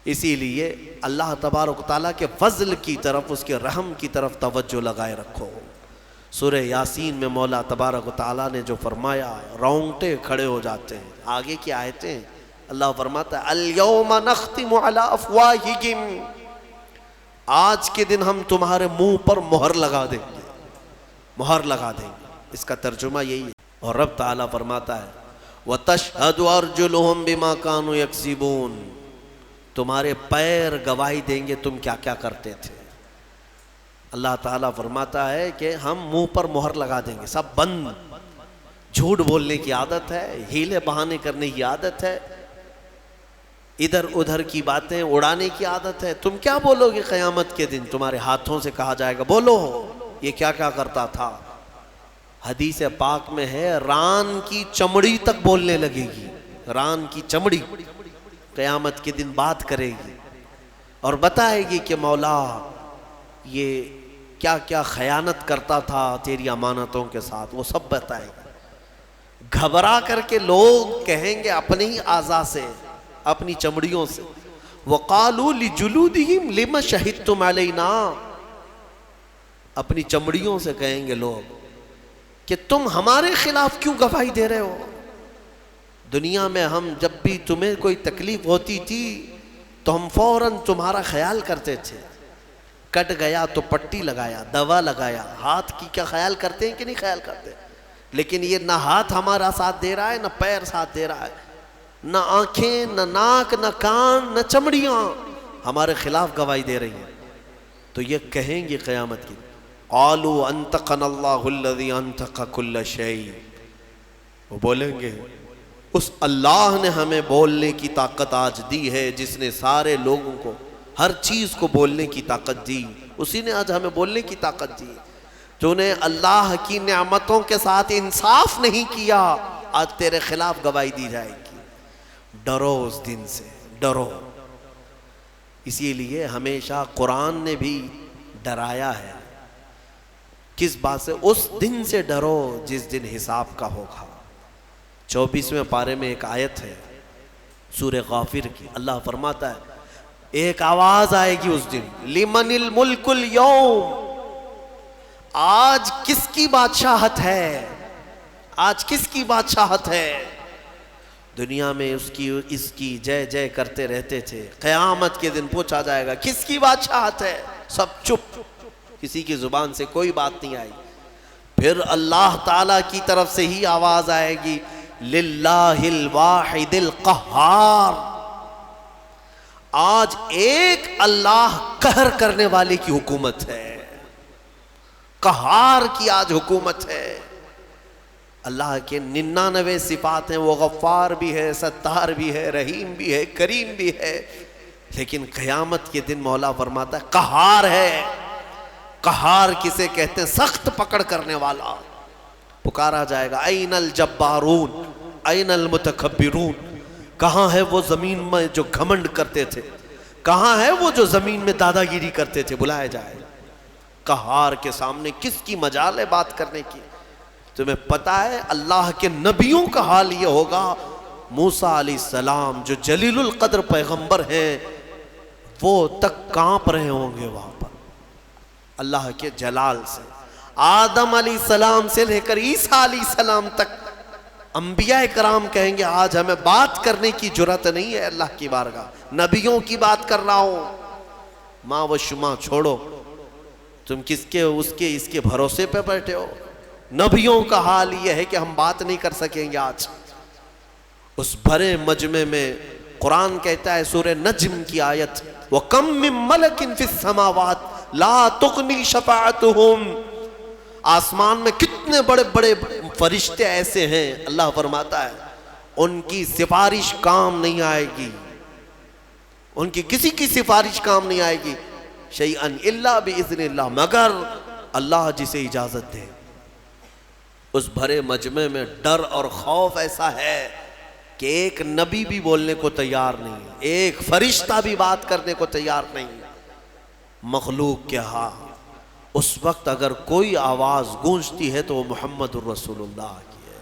اسی لیے اللہ تبارک تعالیٰ کے فضل کی طرف، اس کے رحم کی طرف توجہ لگائے رکھو. سورہ یاسین میں مولا تبارک و تعالیٰ نے جو فرمایا، رونگٹے کھڑے ہو جاتے ہیں. آگے کی آیتیں اللہ فرماتا ہے، الَّيَوْمَ نَخْتِمُ عَلَىٰ أَفْوَاهِهِمْ، آج کے دن ہم تمہارے منہ پر مہر لگا دیں گے، مہر لگا دیں گے. اس کا ترجمہ یہی ہے. اور رب تعالیٰ فرماتا ہے، وَتَشْهَدُ أَرْجُلُهُمْ بِمَا كَانُوا يَكْسِبُونَ، تمہارے پیر گواہی دیں گے تم کیا کیا کرتے تھے. اللہ تعالیٰ فرماتا ہے کہ ہم منہ پر مہر لگا دیں گے، سب بند. جھوٹ بولنے کی عادت ہے، ہیلے بہانے کرنے کی عادت ہے، ادھر ادھر کی باتیں اڑانے کی عادت ہے. تم کیا بولو گے قیامت کے دن؟ تمہارے ہاتھوں سے کہا جائے گا بولو یہ کیا کیا کرتا تھا. حدیث پاک میں ہے ران کی چمڑی تک بولنے لگے گی، ران کی چمڑی قیامت کے دن بات کرے گی اور بتائے گی کہ مولا یہ کیا کیا خیانت کرتا تھا تیری امانتوں کے ساتھ، وہ سب بتائے گا. گھبرا کر کے لوگ کہیں گے اپنے ہی اعضاء سے، اپنی چمڑیوں سے، وَقَالُوا لِجُلُودِهِمْ لِمَ شَهِدْتُمْ عَلَيْنَا، اپنی چمڑیوں سے کہیں گے لوگ کہ تم ہمارے خلاف کیوں گواہی دے رہے ہو. دنیا میں ہم جب بھی تمہیں کوئی تکلیف ہوتی تھی تو ہم فوراً تمہارا خیال کرتے تھے، کٹ گیا تو پٹی لگایا، دوا لگایا. ہاتھ کی کیا خیال کرتے ہیں کہ نہیں خیال کرتے؟ لیکن یہ نہ ہاتھ ہمارا ساتھ دے رہا ہے، نہ پیر ساتھ دے رہا ہے، نہ آنکھیں، نہ ناک، نہ کان، نہ چمڑیاں ہمارے خلاف گواہی دے رہی ہیں. تو یہ کہیں گے قیامت کی، قالوا انطقنا اللہ الذی انطق کل شیء، وہ بولیں گے اس اللہ نے ہمیں بولنے کی طاقت آج دی ہے، جس نے سارے لوگوں کو ہر چیز کو بولنے کی طاقت دی، اسی نے آج ہمیں بولنے کی طاقت دی. تو نے اللہ کی نعمتوں کے ساتھ انصاف نہیں کیا، آج تیرے خلاف گواہی دی جائے گی. ڈرو اس دن سے، ڈرو. اسی لیے ہمیشہ قرآن نے بھی ڈرایا ہے. کس بات سے؟ اس دن سے ڈرو جس دن حساب کا ہوگا. 24ویں پارے میں ایک آیت ہے سورہ غافر کی، اللہ فرماتا ہے ایک آواز آئے گی اس دن، لمن الملک اليوم، آج کس کی بادشاہت ہے، آج کس کی بادشاہت ہے۔ دنیا میں اس کی جے جے کرتے رہتے تھے، قیامت کے دن پوچھا جائے گا کس کی بادشاہت ہے، سب چپ، کسی کی زبان سے کوئی بات نہیں آئی۔ پھر اللہ تعالیٰ کی طرف سے ہی آواز آئے گی، للہ الواحد القہار، آج ایک اللہ قہر کرنے والے کی حکومت ہے، قہار کی آج حکومت ہے۔ اللہ کے 99 صفات ہیں، وہ غفار بھی ہے، ستار بھی ہے، رحیم بھی ہے، کریم بھی ہے، لیکن قیامت کے دن مولا فرماتا ہے قہار ہے۔ قہار کسے کہتے ہیں؟ سخت پکڑ کرنے والا۔ پکارا جائے گا این الجبارون این المتکبرون، کہاں ہے وہ زمین میں جو گھمنڈ کرتے تھے، کہاں ہے وہ جو زمین میں دادا گیری کرتے تھے، بلائے جائے۔ قہار کے سامنے کس کی مجال ہے بات کرنے کی؟ تمہیں پتہ ہے اللہ کے نبیوں کا حال یہ ہوگا، موسیٰ علیہ السلام جو جلیل القدر پیغمبر ہیں وہ تک کانپ رہے ہوں گے وہاں پر اللہ کے جلال سے۔ آدم علیہ السلام سے لے کر عیسیٰ علیہ السلام تک انبیاء کرام کہیں گے آج ہمیں بات کرنے کی جرات نہیں ہے اللہ کی بارگاہ، نبیوں کی بات کر رہا ہوں۔ ماں و شما چھوڑو، تم کس کے اس کے بھروسے پہ بیٹھے ہو؟ نبیوں کا حال یہ ہے کہ ہم بات نہیں کر سکیں گے آج۔ اس بھرے مجمع میں قرآن کہتا ہے سورہ نجم کی آیت، وَكَم مِّن مَلَكٍ فِي السَّمَاوَاتِ لَا تُغْنِي شَفَاعَتُهُمْ، آسمان میں کتنے بڑے بڑے فرشتے ایسے ہیں، اللہ فرماتا ہے ان کی سفارش کام نہیں آئے گی، ان کی کسی کی سفارش کام نہیں آئے گی، شیئن الا باذن اللہ، مگر اللہ جسے اجازت دے۔ اس بھرے مجمع میں ڈر اور خوف ایسا ہے کہ ایک نبی بھی بولنے کو تیار نہیں، ایک فرشتہ بھی بات کرنے کو تیار نہیں۔ مخلوق کے ہاں اس وقت اگر کوئی آواز گونجتی ہے تو وہ محمد الرسول اللہ کی ہے،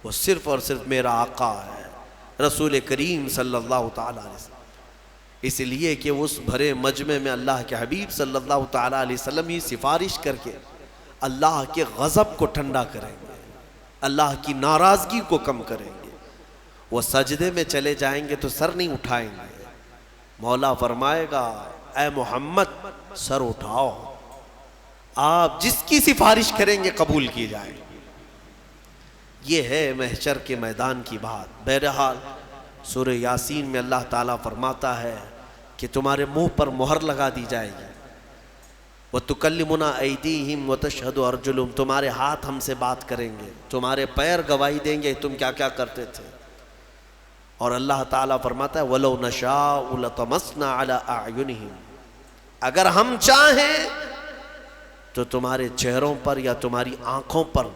وہ صرف اور صرف میرا آقا ہے، رسول کریم صلی اللہ تعالیٰ علیہ وسلم۔ اس لیے کہ اس بھرے مجمع میں اللہ کے حبیب صلی اللہ تعالیٰ علیہ وسلم ہی سفارش کر کے اللہ کے غضب کو ٹھنڈا کریں گے، اللہ کی ناراضگی کو کم کریں گے۔ وہ سجدے میں چلے جائیں گے تو سر نہیں اٹھائیں گے، مولا فرمائے گا اے محمد سر اٹھاؤ، آپ جس کی سفارش کریں گے قبول کی جائے گی۔ یہ ہے محشر کے میدان کی بات۔ بہرحال سورہ یاسین میں اللہ تعالیٰ فرماتا ہے کہ تمہارے منہ پر مہر لگا دی جائے گی، وَتُكَلِّمُنَا أَيْدِيهِمْ وَتَشْهَدُ أَرْجُلُهُمْ، تمہارے ہاتھ ہم سے بات کریں گے، تمہارے پیر گواہی دیں گے تم کیا کیا کرتے تھے۔ اور اللہ تعالیٰ فرماتا ہے وَلَوْ نَشَاءُ لَطَمَسْنَا عَلَىٰ أَعْيُنِهِمْ، اگر ہم چاہیں تو تمہارے چہروں پر یا تمہاری آنکھوں پر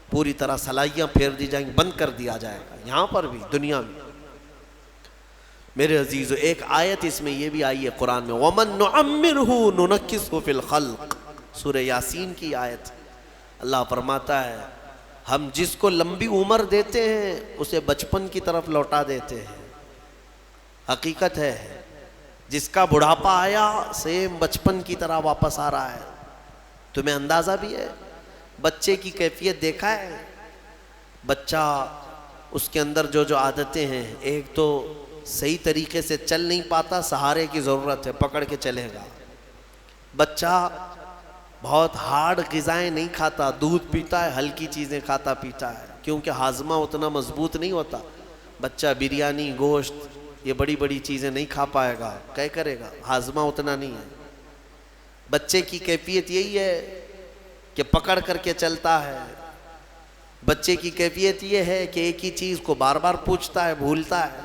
پوری طرح سلائیاں پھیر دی جائیں گی، بند کر دیا جائے گا، یہاں پر بھی دنیا میں۔ میرے عزیزو ایک آیت اس میں یہ بھی آئی ہے قرآن میں، وَمَن نُعَمِّرْهُ نُنَكِّسْهُ فِي الْخَلْقِ، سورہ یاسین کی آیت۔ اللہ فرماتا ہے ہم جس کو لمبی عمر دیتے ہیں اسے بچپن کی طرف لوٹا دیتے ہیں۔ حقیقت ہے جس کا بڑھاپا آیا سیم بچپن کی طرح واپس آ رہا ہے۔ تمہیں اندازہ بھی ہے، بچے کی کیفیت دیکھا ہے، بچہ اس کے اندر جو جو عادتیں ہیں، ایک تو صحیح طریقے سے چل نہیں پاتا، سہارے کی ضرورت ہے، پکڑ کے چلے گا۔ بچہ بہت ہارڈ غذائیں نہیں کھاتا، دودھ پیتا ہے، ہلکی چیزیں کھاتا پیتا ہے، کیونکہ ہاضمہ اتنا مضبوط نہیں ہوتا۔ بچہ بریانی، گوشت، یہ بڑی بڑی چیزیں نہیں کھا پائے گا، کیا کرے گا، ہاضمہ اتنا نہیں ہے۔ بچے کی کیفیت یہی ہے کہ پکڑ کر کے چلتا ہے، بچے کی کیفیت یہ ہے کہ ایک ہی چیز کو بار بار پوچھتا ہے، بھولتا ہے۔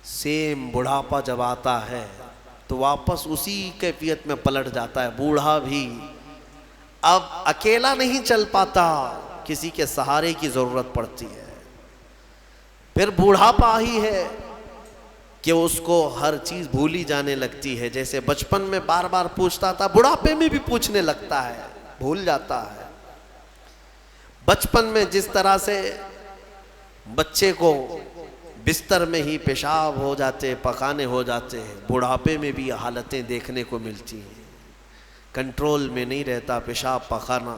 سیم بڑھاپا جب آتا ہے تو واپس اسی کیفیت میں پلٹ جاتا ہے۔ بوڑھا بھی اب اکیلا نہیں چل پاتا، کسی کے سہارے کی ضرورت پڑتی ہے۔ پھر بوڑھاپا ہی ہے کہ اس کو ہر چیز بھولی جانے لگتی ہے، جیسے بچپن میں بار بار پوچھتا تھا، بڑھاپے میں بھی پوچھنے لگتا ہے، بھول جاتا ہے۔ بچپن میں جس طرح سے بچے کو بستر میں ہی پیشاب ہو جاتے، پخانے ہو جاتے ہیں، بڑھاپے میں بھی یہ حالتیں دیکھنے کو ملتی ہیں، کنٹرول میں نہیں رہتا پیشاب پخانا۔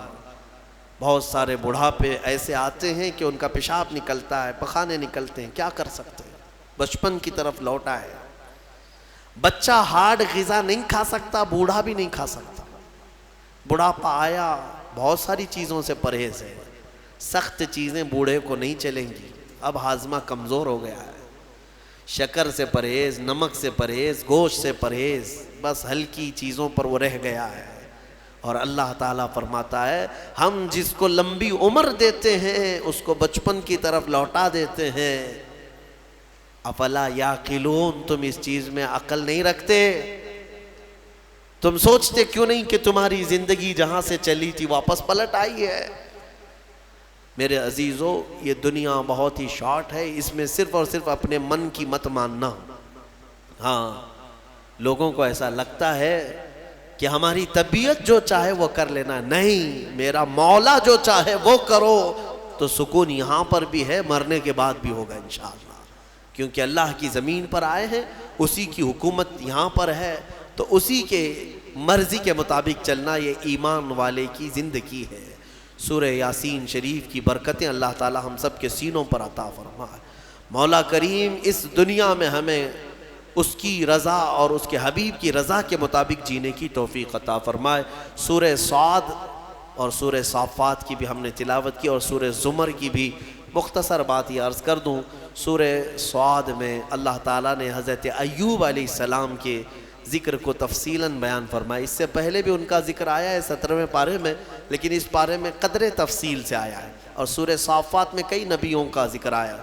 بہت سارے بڑھاپے ایسے آتے ہیں کہ ان کا پیشاب نکلتا ہے، پخانے نکلتے ہیں، کیا کر سکتے ہیں؟ بچپن کی طرف لوٹا ہے۔ بچہ ہارڈ غذا نہیں کھا سکتا، بوڑھا بھی نہیں کھا سکتا۔ بڑھاپا آیا، بہت ساری چیزوں سے پرہیز ہے، سخت چیزیں بوڑھے کو نہیں چلیں گی، اب ہاضمہ کمزور ہو گیا ہے۔ شکر سے پرہیز، نمک سے پرہیز، گوشت سے پرہیز، بس ہلکی چیزوں پر وہ رہ گیا ہے۔ اور اللہ تعالیٰ فرماتا ہے ہم جس کو لمبی عمر دیتے ہیں اس کو بچپن کی طرف لوٹا دیتے ہیں۔ افلا یعقلون، تم اس چیز میں عقل نہیں رکھتے؟ تم سوچتے کیوں نہیں کہ تمہاری زندگی جہاں سے چلی تھی واپس پلٹ آئی ہے؟ میرے عزیزو، یہ دنیا بہت ہی شارٹ ہے، اس میں صرف اور صرف اپنے من کی مت ماننا۔ ہاں، لوگوں کو ایسا لگتا ہے کہ ہماری طبیعت جو چاہے وہ کر لینا، نہیں، میرا مولا جو چاہے وہ کرو، تو سکون یہاں پر بھی ہے، مرنے کے بعد بھی ہوگا انشاءاللہ، کیونکہ اللہ کی زمین پر آئے ہیں، اسی کی حکومت یہاں پر ہے، تو اسی کے مرضی کے مطابق چلنا یہ ایمان والے کی زندگی ہے۔ سورہ یاسین شریف کی برکتیں اللہ تعالی ہم سب کے سینوں پر عطا فرمائے۔ مولا کریم اس دنیا میں ہمیں اس کی رضا اور اس کے حبیب کی رضا کے مطابق جینے کی توفیق عطا فرمائے۔ سورہ صاد اور سورہ صافات کی بھی ہم نے تلاوت کی، اور سورہ زمر کی بھی مختصر بات یہ عرض کر دوں۔ سورہ صاد میں اللہ تعالیٰ نے حضرت ایوب علیہ السلام کے ذکر کو تفصیلاً بیان فرمایا۔ اس سے پہلے بھی ان کا ذکر آیا ہے 17ویں پارے میں، لیکن اس پارے میں قدر تفصیل سے آیا ہے، اور سورہ صافات میں کئی نبیوں کا ذکر آیا۔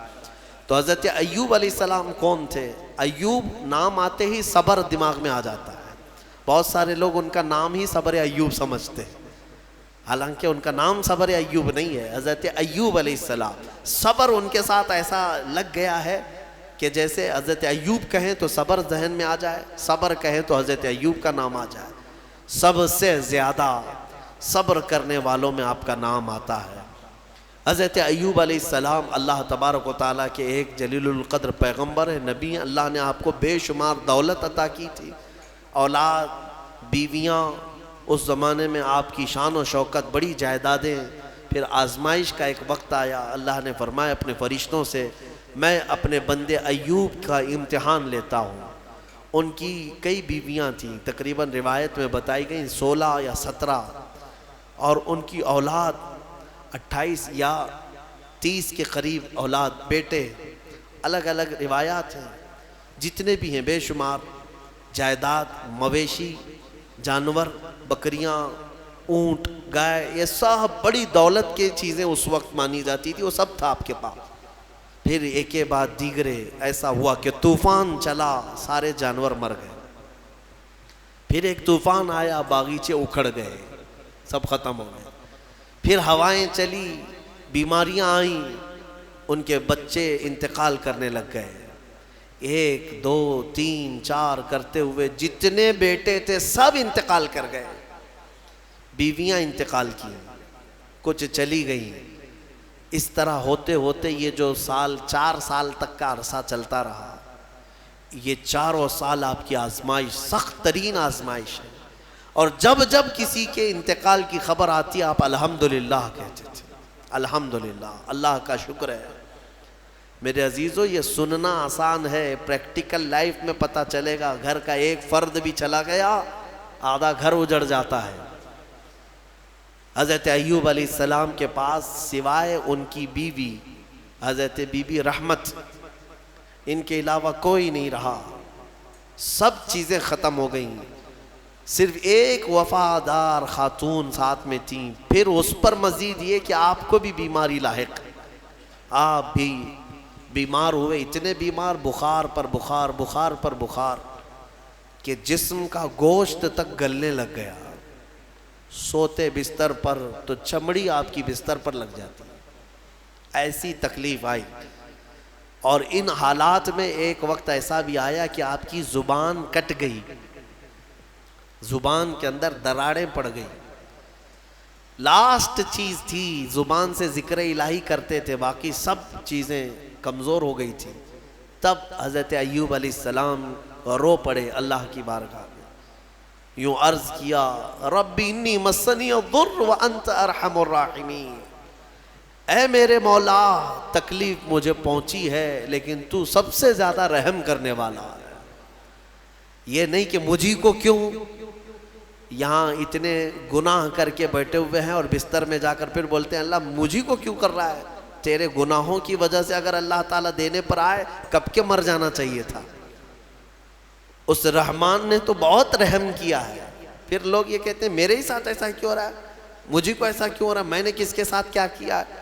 تو حضرت ایوب علیہ السلام کون تھے؟ ایوب نام آتے ہی صبر دماغ میں آ جاتا ہے۔ بہت سارے لوگ ان کا نام ہی صبر ایوب سمجھتے ہیں، حالانکہ ان کا نام صبر ایوب نہیں ہے۔ حضرت ایوب علیہ السلام، صبر ان کے ساتھ ایسا لگ گیا ہے کہ جیسے حضرت ایوب کہیں تو صبر ذہن میں آ جائے، صبر کہیں تو حضرت ایوب کا نام آ جائے۔ سب سے زیادہ صبر کرنے والوں میں آپ کا نام آتا ہے۔ حضرت ایوب علیہ السلام اللہ تبارک و تعالیٰ کے ایک جلیل القدر پیغمبر ہیں، نبی ہیں۔ اللہ نے آپ کو بے شمار دولت عطا کی تھی، اولاد، بیویاں، اس زمانے میں آپ کی شان و شوکت، بڑی جائیدادیں۔ پھر آزمائش کا ایک وقت آیا، اللہ نے فرمایا اپنے فرشتوں سے میں اپنے بندے ایوب کا امتحان لیتا ہوں۔ ان کی کئی بیویاں تھیں، تقریباً روایت میں بتائی گئیں 16 یا 17، اور ان کی اولاد 28 یا 30 کے قریب اولاد، بیٹے، الگ الگ روایات ہیں، جتنے بھی ہیں بے شمار جائیداد، مویشی، جانور، بکریاں، اونٹ، گائے، یہ سب بڑی دولت کی چیزیں اس وقت مانی جاتی تھی، وہ سب تھا آپ کے پاس۔ پھر ایک کے بعد دیگرے ایسا ہوا کہ طوفان چلا، سارے جانور مر گئے۔ پھر ایک طوفان آیا، باغیچے اکھڑ گئے، سب ختم ہو گئے۔ پھر ہوائیں چلی، بیماریاں آئیں، ان کے بچے انتقال کرنے لگ گئے۔ 1 2 3 4 کرتے ہوئے جتنے بیٹے تھے سب انتقال کر گئے۔ بیویاں انتقال کی، کچھ چلی گئیں۔ اس طرح ہوتے ہوتے یہ جو 4 سال تک کا عرصہ چلتا رہا، یہ 4 سال آپ کی آزمائش، سخت ترین آزمائش ہے۔ اور جب جب کسی کے انتقال کی خبر آتی آپ الحمدللہ کہتے تھے، الحمدللہ، اللہ کا شکر ہے۔ میرے عزیزو، یہ سننا آسان ہے، پریکٹیکل لائف میں پتہ چلے گا۔ گھر کا ایک فرد بھی چلا گیا، آدھا گھر اجڑ جاتا ہے۔ حضرت ایوب علیہ السلام کے پاس سوائے ان کی بیوی حضرت بی بی رحمت، ان کے علاوہ کوئی نہیں رہا، سب چیزیں ختم ہو گئیں۔ صرف ایک وفادار خاتون ساتھ میں تھیں۔ پھر اس پر مزید یہ کہ آپ کو بھی بیماری لاحق، آپ بھی بیمار ہوئے، اتنے بیمار، بخار پر بخار، بخار پر بخار، کہ جسم کا گوشت تک گلنے لگ گیا۔ سوتے بستر پر تو چمڑی آپ کی بستر پر لگ جاتی، ایسی تکلیف آئی۔ اور ان حالات میں ایک وقت ایسا بھی آیا کہ آپ کی زبان کٹ گئی، زبان کے اندر دراڑیں پڑ گئی۔ لاسٹ چیز تھی، زبان سے ذکر الہی کرتے تھے، باقی سب چیزیں کمزور ہو گئی تھی۔ تب حضرت ایوب علیہ السلام رو پڑے اللہ کی بارگاہ میں، یوں عرض کیا ربی انی مسنی الضر وانت ارحم الراحمین، اے میرے مولا تکلیف مجھے پہنچی ہے لیکن تو سب سے زیادہ رحم کرنے والا ہے۔ یہ نہیں کہ مجھی کو کیوں، یہاں اتنے گناہ کر کے بیٹھے ہوئے ہیں اور بستر میں جا کر پھر بولتے ہیں اللہ مجھی کو کیوں کر رہا ہے؟ تیرے گناہوں کی وجہ سے اگر اللہ تعالیٰ دینے پر آئے کب کے مر جانا چاہیے تھا۔ اس رحمان نے تو بہت رحم کیا ہے۔ پھر لوگ یہ کہتے ہیں میرے ہی ساتھ ایسا کیوں ہو رہا ہے، مجھے کو ایسا کیوں ہو رہا ہے، میں نے کس کے ساتھ کیا کیا ہے؟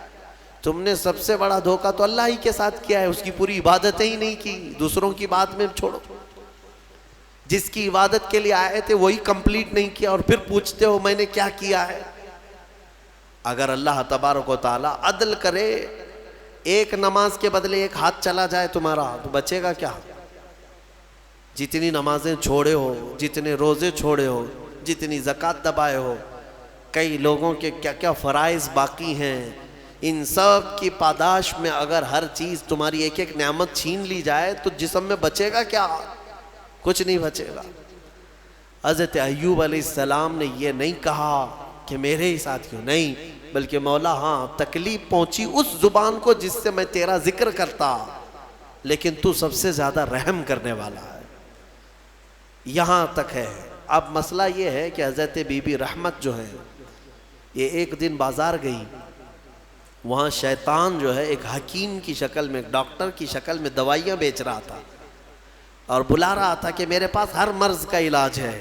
تم نے سب سے بڑا دھوکہ تو اللہ ہی کے ساتھ کیا ہے، اس کی پوری عبادتیں ہی نہیں کی، دوسروں کی بات میں چھوڑو، جس کی عبادت کے لیے آئے تھے وہی کمپلیٹ نہیں کیا اور پھر پوچھتے ہو میں نے کیا کیا ہے۔ اگر اللہ تبارک و تعالیٰ عدل کرے، ایک نماز کے بدلے ایک ہاتھ چلا جائے تمہارا تو بچے گا کیا؟ جتنی نمازیں چھوڑے ہو، جتنے روزے چھوڑے ہو، جتنی زکوٰۃ دبائے ہو، کئی لوگوں کے کیا کیا فرائض باقی ہیں، ان سب کی پاداش میں اگر ہر چیز تمہاری ایک ایک نعمت چھین لی جائے تو جسم میں بچے گا کیا؟ کچھ نہیں بچے گا۔ حضرت ایوب علیہ السلام نے یہ نہیں کہا کہ میرے ہی ساتھ کیوں، نہیں، بلکہ مولا ہاں تکلیف پہنچی اس زبان کو جس سے میں تیرا ذکر کرتا، لیکن تو سب سے زیادہ رحم کرنے والا ہے۔ یہاں تک ہے۔ اب مسئلہ یہ ہے کہ حضرت بی بی رحمت جو ہے یہ ایک دن بازار گئی، وہاں شیطان جو ہے ایک حکیم کی شکل میں، ایک ڈاکٹر کی شکل میں دوائیاں بیچ رہا تھا اور بلا رہا تھا کہ میرے پاس ہر مرض کا علاج ہے۔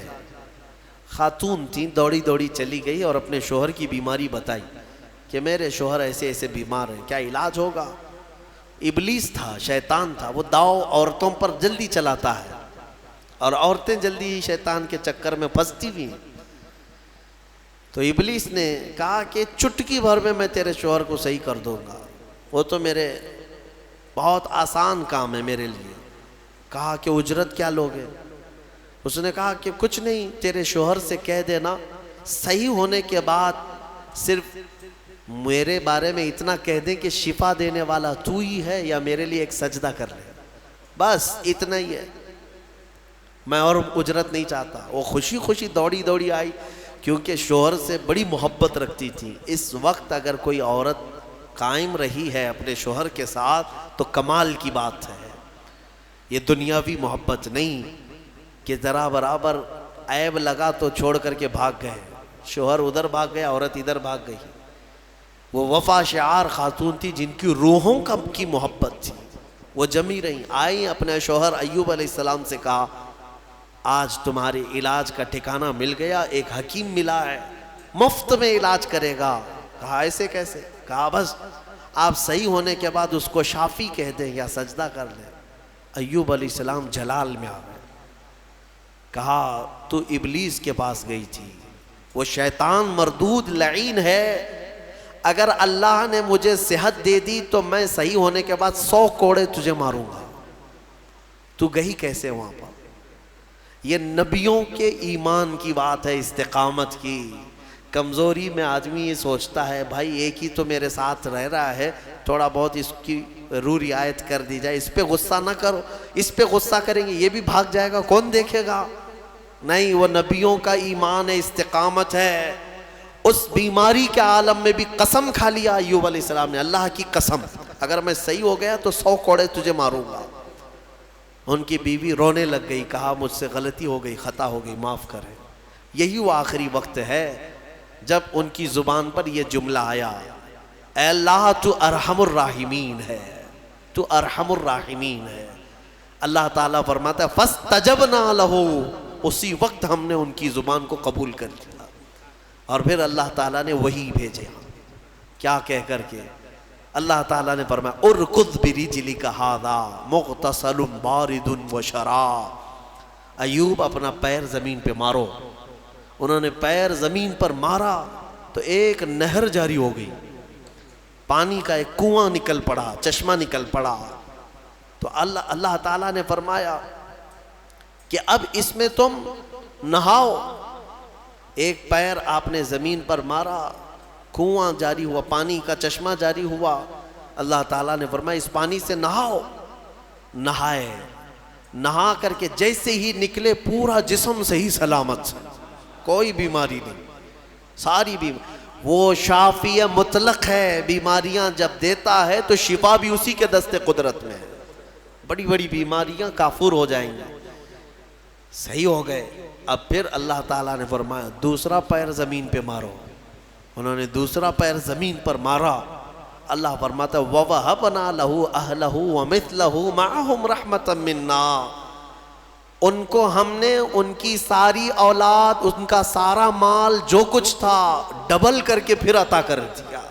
خاتون تھی، دوڑی دوڑی چلی گئی اور اپنے شوہر کی بیماری بتائی کہ میرے شوہر ایسے ایسے بیمار ہیں، کیا علاج ہوگا؟ ابلیس تھا، شیطان تھا، وہ داؤ عورتوں پر جلدی چلاتا ہے اور عورتیں جلدی ہی شیطان کے چکر میں پھنستی بھی ہیں۔ تو ابلیس نے کہا کہ چٹکی بھر میں تیرے شوہر کو صحیح کر دوں گا، وہ تو میرے بہت آسان کام ہے میرے لیے۔ کہا کہ اجرت کیا لوگے؟ اس نے کہا کہ کچھ نہیں، تیرے شوہر سے کہہ دینا صحیح ہونے کے بعد صرف میرے بارے میں اتنا کہہ دیں کہ شفا دینے والا تو ہی ہے، یا میرے لیے ایک سجدہ کر لے، بس اتنا ہی ہے، میں اور اجرت نہیں چاہتا۔ وہ خوشی خوشی دوڑی دوڑی آئی کیونکہ شوہر سے بڑی محبت رکھتی تھی۔ اس وقت اگر کوئی عورت قائم رہی ہے اپنے شوہر کے ساتھ تو کمال کی بات ہے، یہ دنیاوی محبت نہیں کہ ذرا برابر عیب لگا تو چھوڑ کر کے بھاگ گئے، شوہر ادھر بھاگ گیا، عورت ادھر بھاگ گئی۔ وہ وفا شعار خاتون تھی جن کی روحوں کی محبت تھی، وہ جمی رہیں، آئی اپنے شوہر ایوب علیہ السلام سے کہا آج تمہارے علاج کا ٹھکانہ مل گیا، ایک حکیم ملا ہے مفت میں علاج کرے گا۔ کہا ایسے کیسے؟ کہا بس آپ صحیح ہونے کے بعد اس کو شافی کہہ دیں یا سجدہ کر لیں۔ ایوب علیہ السلام جلال میں آ گئے، کہا تو ابلیس کے پاس گئی تھی، وہ شیطان مردود لعین ہے، اگر اللہ نے مجھے صحت دے دی تو میں صحیح ہونے کے بعد 100 کوڑے تجھے ماروں گا، تو گئی کیسے وہاں پر؟ یہ نبیوں کے ایمان کی بات ہے، استقامت کی۔ کمزوری میں آدمی یہ سوچتا ہے بھائی ایک ہی تو میرے ساتھ رہ رہا ہے، تھوڑا بہت اس کی رعایت کر دی جائے، اس پہ غصہ نہ کرو، اس پہ غصہ کریں گے یہ بھی بھاگ جائے گا، کون دیکھے گا؟ نہیں، وہ نبیوں کا ایمان ہے، استقامت ہے۔ اس بیماری کے عالم میں بھی قسم کھا لیا ایوب علیہ السلام نے، اللہ کی قسم اگر میں صحیح ہو گیا تو 100 کوڑے تجھے ماروں گا۔ ان کی بیوی رونے لگ گئی، کہا مجھ سے غلطی ہو گئی، خطا ہو گئی، معاف کریں۔ یہی وہ آخری وقت ہے جب ان کی زبان پر یہ جملہ آیا، اے اللہ تو ارحم الراحمین ہے، تو ارحم الراحمین ہے۔ اللہ تعالیٰ فرماتا ہے فاستجبنا لہ، اسی وقت ہم نے ان کی زبان کو قبول کر لیا، اور پھر اللہ تعالیٰ نے وحی بھیجے، کیا کہہ کر کے؟ اللہ تعالیٰ نے فرمایا ارکض برجلک ھذا مغتسل بارد وشراب، ایوب اپنا پیر زمین پہ مارو۔ انہوں نے پیر زمین پر مارا تو ایک نہر جاری ہو گئی، پانی کا ایک کنواں نکل پڑا، چشمہ نکل پڑا۔ تو اللہ تعالیٰ نے فرمایا کہ اب اس میں تم نہاؤ۔ ایک پیر آپ نے زمین پر مارا، کنواں جاری ہوا، پانی کا چشمہ جاری ہوا۔ اللہ تعالیٰ نے فرمایا اس پانی سے نہاؤ۔ نہائے، نہا کر کے جیسے ہی نکلے پورا جسم صحیح سلامت، کوئی بیماری نہیں، ساری بیماری۔ وہ شافی مطلق ہے، بیماریاں جب دیتا ہے تو شفا بھی اسی کے دست قدرت میں ہے۔ بڑی بڑی بیماریاں کافور ہو جائیں گی، صحیح ہو گئے۔ اب پھر اللہ تعالیٰ نے فرمایا دوسرا پیر زمین پہ مارو۔ انہوں نے دوسرا پیر زمین پر مارا، اللہ فرماتا ہے وَوَهَبْنَا لَهُ أَهْلَهُ وَمِثْلَهُ مَعَهُمْ رَحْمَةً مِنَّا، ان کو ہم نے ان کی ساری اولاد، ان کا سارا مال جو کچھ تھا ڈبل کر کے پھر عطا کر دیا،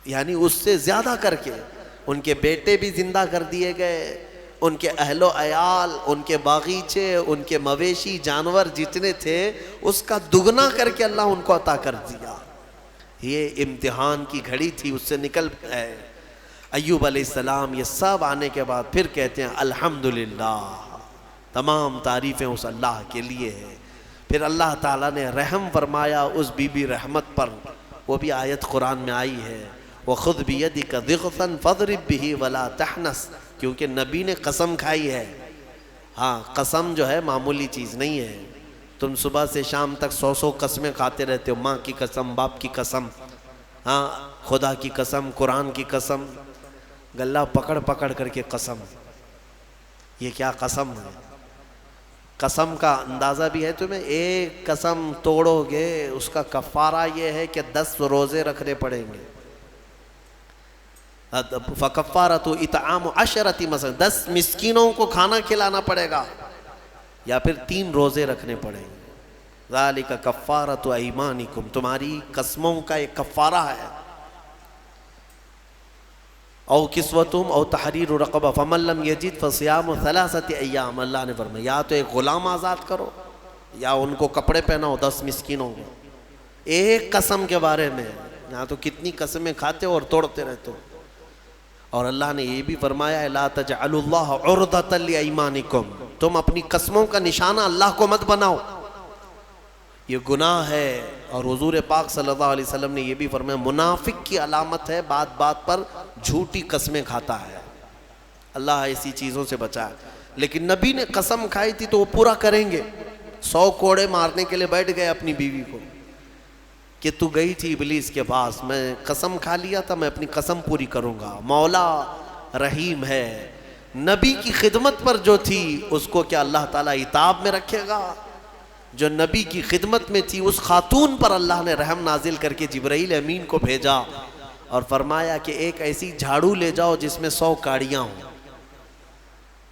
یعنی اس سے زیادہ کر کے۔ ان کے بیٹے بھی زندہ کر دیے گئے، ان کے اہل و عیال، ان کے باغیچے، ان کے مویشی جانور جتنے تھے اس کا دگنا کر کے اللہ ان کو عطا کر دیا۔ یہ امتحان کی گھڑی تھی، اس سے نکل گئے۔ ایوب علیہ السلام یہ سب آنے کے بعد پھر کہتے ہیں الحمدللہ، تمام تعریفیں اس اللہ کے لیے ہیں۔ پھر اللہ تعالیٰ نے رحم فرمایا اس بی بی رحمت پر، وہ بھی آیت قرآن میں آئی ہے وَخُذْ بِيَدِكَ ضِغْثًا فَاضْرِبْ بِهِ وَلَا تَحْنَثْ، کیونکہ نبی نے قسم کھائی ہے۔ ہاں، قسم جو ہے معمولی چیز نہیں ہے۔ تم صبح سے شام تک 100 قسمیں کھاتے رہتے ہو، ماں کی قسم، باپ کی قسم، ہاں خدا کی قسم، قرآن کی قسم، گلہ پکڑ پکڑ کر کے قسم۔ یہ کیا قسم ہے؟ قسم کا اندازہ بھی ہے تمہیں؟ ایک قسم توڑو گے اس کا کفارہ یہ ہے کہ 10 روزے رکھنے پڑیں گے۔ فَكَفَّارَةُ إِطْعَامُ عَشَرَةِ مَسَاكِينَ، 10 مسکینوں کو کھانا کھلانا پڑے گا، یا پھر 3 روزے رکھنے پڑیں گے۔ ذَلِكَ كَفَّارَةُ أَيْمَانِكُمْ، تمہاری قسموں کا ایک کفارہ ہے۔ او کسوتہم او تحریر رقبہ فمن لم یجد فصیام 3 ایام، اللہ نے فرمایا یا تو ایک غلام آزاد کرو یا ان کو کپڑے پہناؤ 10 مسکینوں کو۔ ایک قسم کے بارے میں، یہاں تو کتنی قسمیں کھاتے ہو اور توڑتے رہتے ہو۔ اور اللہ نے یہ بھی فرمایا ہے لا تجعلوا اللہ عرضۃ لایمانکم، تم اپنی قسموں کا نشانہ اللہ کو مت بناؤ، یہ گناہ ہے۔ اور حضور پاک صلی اللہ علیہ وسلم نے یہ بھی فرمایا منافق کی علامت ہے بات بات پر جھوٹی قسمیں کھاتا ہے، اللہ ایسی چیزوں سے بچائے۔ لیکن نبی نے قسم کھائی تھی تو وہ پورا کریں گے۔ 100 کوڑے مارنے کے لیے بیٹھ گئے اپنی بیوی کو کہ تو گئی تھی ابلیس کے پاس، میں قسم کھا لیا تھا میں اپنی قسم پوری کروں گا۔ مولا رحیم ہے، نبی کی خدمت پر جو تھی اس کو کیا اللہ تعالیٰ عتاب میں رکھے گا؟ جو نبی کی خدمت میں تھی اس خاتون پر اللہ نے رحم نازل کر کے جبرائیل امین کو بھیجا اور فرمایا کہ ایک ایسی جھاڑو لے جاؤ جس میں 100 کاڑیاں ہوں،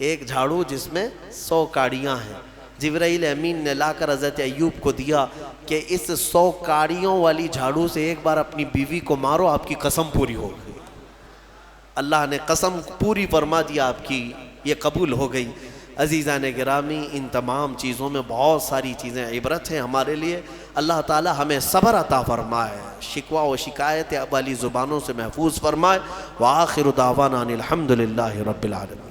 ایک جھاڑو جس میں 100 کاڑیاں ہیں۔ جبرائیل امین نے لا کر حضرت ایوب کو دیا کہ اس 100 کاڑیوں والی جھاڑو سے ایک بار اپنی بیوی کو مارو، آپ کی قسم پوری ہو گئی۔ اللہ نے قسم پوری فرما دیا آپ کی، یہ قبول ہو گئی۔ عزیزان گرامی، ان تمام چیزوں میں بہت ساری چیزیں عبرت ہیں ہمارے لیے۔ اللہ تعالی ہمیں صبر عطا فرمائے، شکوہ و شکایت والی زبانوں سے محفوظ فرمائے۔ وآخر دعوانا ان الحمد للہ رب العالمین۔